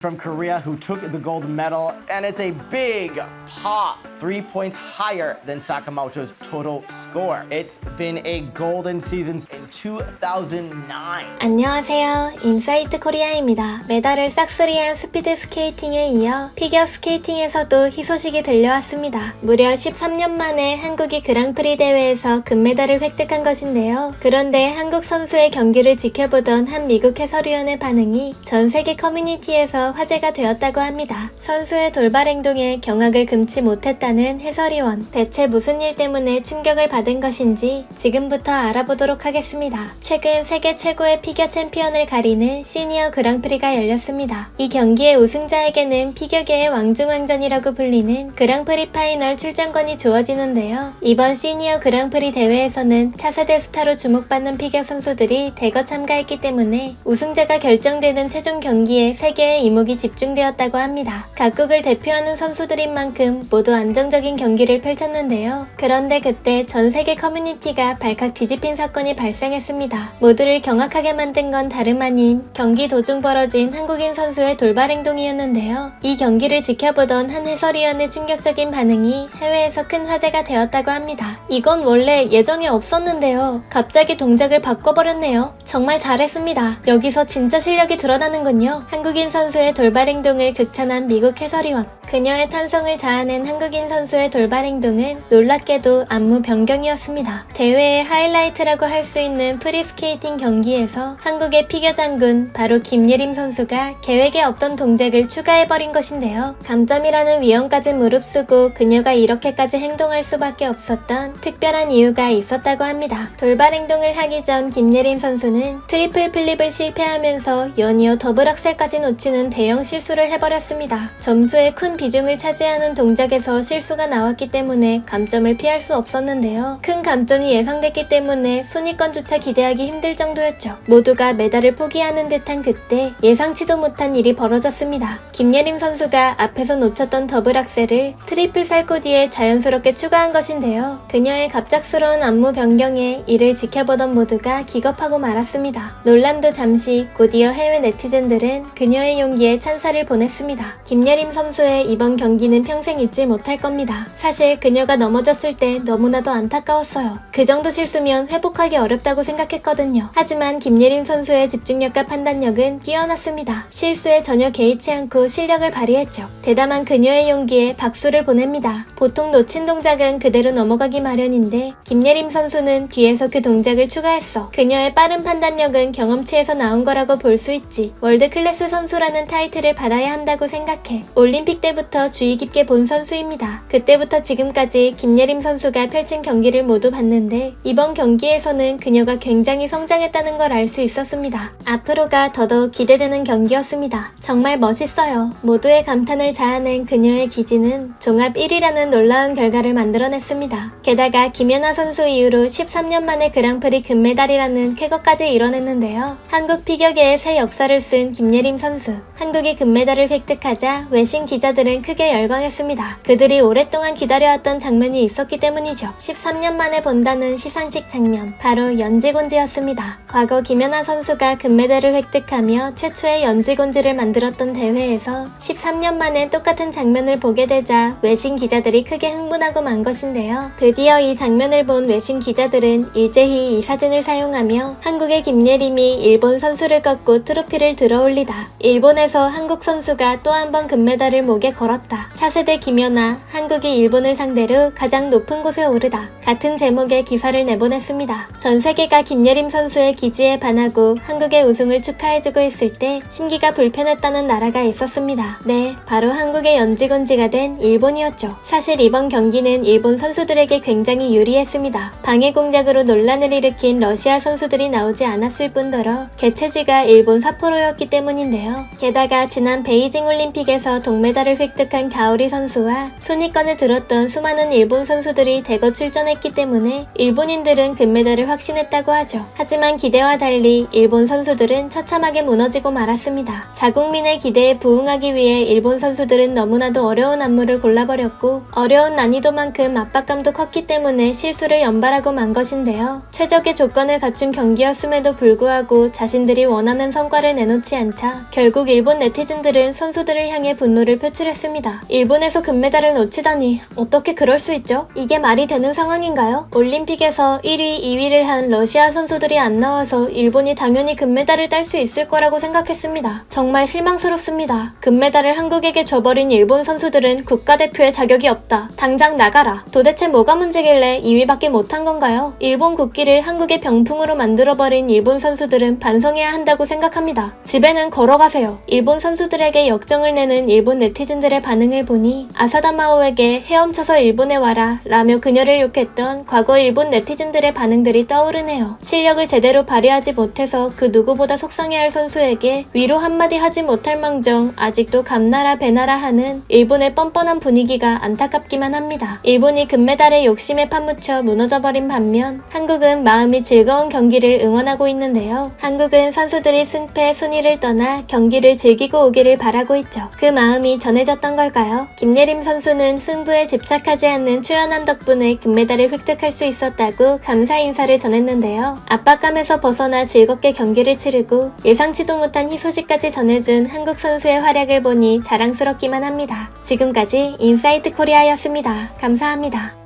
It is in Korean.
from Korea who took the gold medal, and it's a big pop, 3 points higher than Sakamoto's total score. It's been a golden season in 2009. 안녕하세요. 인사이트 코리아입니다. 메달을 싹쓸이한 스피드 스케이팅에 이어 피겨 스케이팅에서도 희소식이 들려왔습니다. 무려 13년 만에 한국이 그랑프리 대회에서 금메달을 획득한 것인데요. 그런데 한국 선수의 경기를 지켜보던 한 미국 해설위원의 반응이 전 세계 커뮤니티에서 화제가 되었다고 합니다. 선수의 돌발 행동에 경악을 금치 못했다는 해설위원. 대체 무슨 일 때문에 충격을 받은 것인지 지금부터 알아보도록 하겠습니다. 최근 세계 최고의 피겨 챔피언을 가리는 시니어 그랑프리가 열렸습니다. 이 경기의 우승자에게는 피겨계의 왕중왕전이라고 불리는 그랑프리 파이널 출전권이 주어지는데요. 이번 시니어 그랑프리 대회에서는 차세대 스타로 주목받는 피겨 선수들이 대거 참가했기 때문에 우승자가 결정되는 최종 경기에 세계의 이목이 집중되었다고 합니다. 각국을 대표하는 선수들인 만큼 모두 안정적인 경기를 펼쳤는데요. 그런데 그때 전 세계 커뮤니티가 발칵 뒤집힌 사건이 발생했습니다. 모두를 경악하게 만든 건 다름 아닌 경기 도중 벌어진 한국인 선수의 돌발 행동이었는데요. 이 경기를 지켜보던 한 해설위원의 충격적인 반응이 해외에서 큰 화제가 되었다고 합니다. 이건 원래 예정에 없었는데요. 갑자기 동작을 바꿔버렸네요. 정말 잘했습니다. 여기서 진짜 실력이 드러나는군요. 한국인 선수의 돌발 행동을 극찬한 미국 해설위원. 그녀의 탄성을 자아낸 한국인 선수의 돌발 행동은 놀랍게도 안무 변경이었습니다. 대회의 하이라이트라고 할 수 있는 프리스케이팅 경기에서 한국의 피겨 장군 바로 김예림 선수가 계획에 없던 동작을 추가해버린 것인데요. 감점이라는 위험까지 무릅쓰고 그녀가 이렇게까지 행동할 수밖에 없었던 특별한 이유가 있었다고 합니다. 돌발 행동을 하기 전 김예림 선수는 트리플 플립을 실패하면서 연이어 더블 악셀까지 놓치는 대형 실수를 해버렸습니다. 점수의 큰 비중을 차지하는 동작에서 실수가 나왔기 때문에 감점을 피할 수 없었는데요. 큰 감점이 예상됐기 때문에 순위권조차 기대하기 힘들 정도였죠. 모두가 메달을 포기하는 듯한 그때 예상치도 못한 일이 벌어졌습니다. 김예림 선수가 앞에서 놓쳤던 더블 악셀을 트리플 살코 뒤에 자연스럽게 추가한 것인데요. 그녀의 갑작스러운 안무 변경에 이를 지켜보던 모두가 기겁하고 말았습니다. 논란도 잠시, 곧이어 해외 네티즌들은 그녀의 용기에 찬사를 보냈습니다. 김예림 선수의 이번 경기는 평생 잊지 못할 겁니다. 사실 그녀가 넘어졌을 때 너무나도 안타까웠어요. 그 정도 실수면 회복하기 어렵다고 생각했거든요. 하지만 김예림 선수의 집중력과 판단력은 뛰어났습니다. 실수에 전혀 개의치 않고 실력을 발휘했죠. 대담한 그녀의 용기에 박수를 보냅니다. 보통 놓친 동작은 그대로 넘어가기 마련인데 김예림 선수는 뒤에서 그 동작을 추가했어. 그녀의 빠른 판단력은 경험치에서 나온 거라고 볼 수 있지. 월드 클래스 선수라는 타이틀을 받아야 한다고 생각해. 올림픽 때부터 주의 깊게 본 선수입니다. 그때부터 지금까지 김예림 선수가 펼친 경기를 모두 봤는데 이번 경기에서는 그녀가 굉장히 성장했다는 걸 알 수 있었습니다. 앞으로가 더더욱 기대되는 경기였습니다. 정말 멋있어요. 모두의 감탄을 자아낸 그녀의 기지는 종합 1위라는 놀라운 결과를 만들어냈습니다. 게다가 김연아 선수 이후로 13년 만에 그랑프리 금메달이라는 쾌거까지 이뤄냈는데요. 한국 피겨계의 새 역사를 쓴 김예림 선수. 한국이 금메달을 획득하자 외신 기자들은 크게 열광했습니다. 그들이 오랫동안 기다려왔던 장면이 있었기 때문이죠. 13년 만에 본다는 시상식 장면, 바로 연지곤지였습니다. 과거 김연아 선수가 금메달을 획득하며 최초의 연지곤지를 만들었던 대회에서 13년 만에 똑같은 장면을 보게 되자 외신 기자들이 크게 흥분하고 만 것인데요. 드디어 이 장면을 본 외신 기자들은 일제히 이 사진을 사용하며 한국의 김예림이 일본 선수를 꺾고 트로피를 들어올리다. 일본에서 한국 선수가 또 한 번 금메달을 목에 걸었다. 차세대 김연아, 한국이 일본을 상대로 가장 높은 곳에 오르다. 같은 제목의 기사를 내보냈습니다. 전 세계가 김예림 선수의 기지에 반하고 한국의 우승을 축하해주고 있을 때 심기가 불편했다는 나라가 있었습니다. 네, 바로 한국의 연지곤지가 된 일본이었죠. 사실 이번 경기는 일본 선수들에게 굉장히 유리했습니다. 방해 공작으로 논란을 일으킨 러시아 선수들이 나오지 않았을 뿐더러 개최지가 일본 삿포로였기 때문인데요. 게다가 지난 베이징 올림픽에서 동메달을 획득한 가오리 선수와 순위권에 들었던 수많은 일본 선수들이 대거 출전했기 때문에 일본인들은 금메달을 확신했다고 하죠. 하지만 기대와 달리 일본 선수들은 처참하게 무너지고 말았습니다. 자국민의 기대에 부응하기 위해 일본 선수들은 너무나도 어려운 안무를 골라버렸고 어려운 난이도만큼 압박감도 컸기 때문에 실수를 연발하고 만 것인데요. 최적의 조건을 갖춘 경기였음에도 불구하고 자신들이 원하는 성과를 내놓지 않자 결국 일본 일본 네티즌들은 선수들을 향해 분노를 표출했습니다. 일본에서 금메달을 놓치다니 어떻게 그럴 수 있죠? 이게 말이 되는 상황인가요? 올림픽에서 1위, 2위를 한 러시아 선수들이 안 나와서 일본이 당연히 금메달을 딸 수 있을 거라고 생각했습니다. 정말 실망스럽습니다. 금메달을 한국에게 줘버린 일본 선수들은 국가대표의 자격이 없다. 당장 나가라. 도대체 뭐가 문제길래 2위밖에 못한 건가요? 일본 국기를 한국의 병풍으로 만들어버린 일본 선수들은 반성해야 한다고 생각합니다. 집에는 걸어가세요. 일본 선수들에게 역정을 내는 일본 네티즌들의 반응을 보니 아사다 마오에게 헤엄쳐서 일본에 와라 라며 그녀를 욕했던 과거 일본 네티즌들의 반응들이 떠오르네요. 실력을 제대로 발휘하지 못해서 그 누구보다 속상해할 선수에게 위로 한마디 하지 못할 망정 아직도 감나라 배나라 하는 일본의 뻔뻔한 분위기가 안타깝기만 합니다. 일본이 금메달의 욕심에 파묻혀 무너져버린 반면 한국은 마음이 즐거운 경기를 응원하고 있는데요. 한국은 선수들이 승패, 순위를 떠나 경기를 즐기고 오기를 바라고 있죠. 그 마음이 전해졌던 걸까요? 김예림 선수는 승부에 집착하지 않는 초연함 덕분에 금메달을 획득할 수 있었다고 감사 인사를 전했는데요. 압박감에서 벗어나 즐겁게 경기를 치르고 예상치도 못한 희소식까지 전해준 한국 선수의 활약을 보니 자랑스럽기만 합니다. 지금까지 인사이트 코리아였습니다. 감사합니다.